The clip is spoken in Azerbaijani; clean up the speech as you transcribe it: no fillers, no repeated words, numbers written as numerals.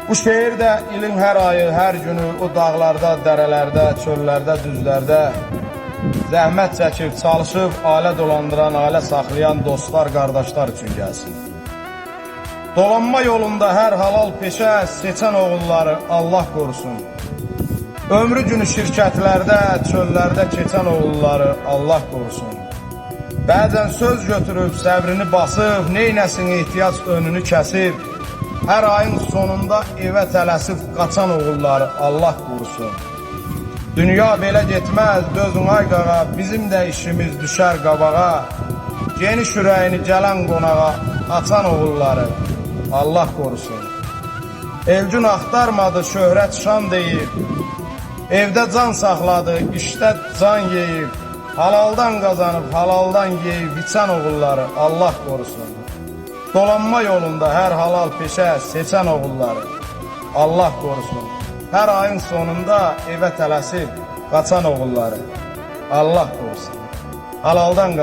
Bu şehir de ilin her ayı, her günü o dağlarda, dərələrdə, çöllərdə, düzlərdə zəhmət çəkib, çalışıb, ailə dolandıran, ailə saxlayan dostlar, qardaşlar üçün gəlsin. Dolanma yolunda hər halal peşə seçən oğulları Allah qorusun. Ömrü günü şirkətlərdə, çöllərdə keçən oğulları Allah qorusun. Bəzən söz götürüb, səbrini basıb, neynəsin ehtiyac önünü kəsib, hər ayın sonunda evə tələsib qaçan oğulları Allah qorusun. Dünya belə getməz, dözün ay qağa, bizim də işimiz düşər qabağa, geniş ürəyini gələn qonağa açan oğulları Allah qorusun. Elgün axtarmadı, şöhrət şan deyib, evdə can saxladı, işdə can yeyib, halaldan qazanıb, halaldan yeyib, içən oğulları Allah qorusun. Dolanma yolunda hər halal peşə seçən oğulları Allah qorusun. Hər ayın sonunda evə tələsib qaçan oğulları Allah qorusun. Halaldan qazanıb.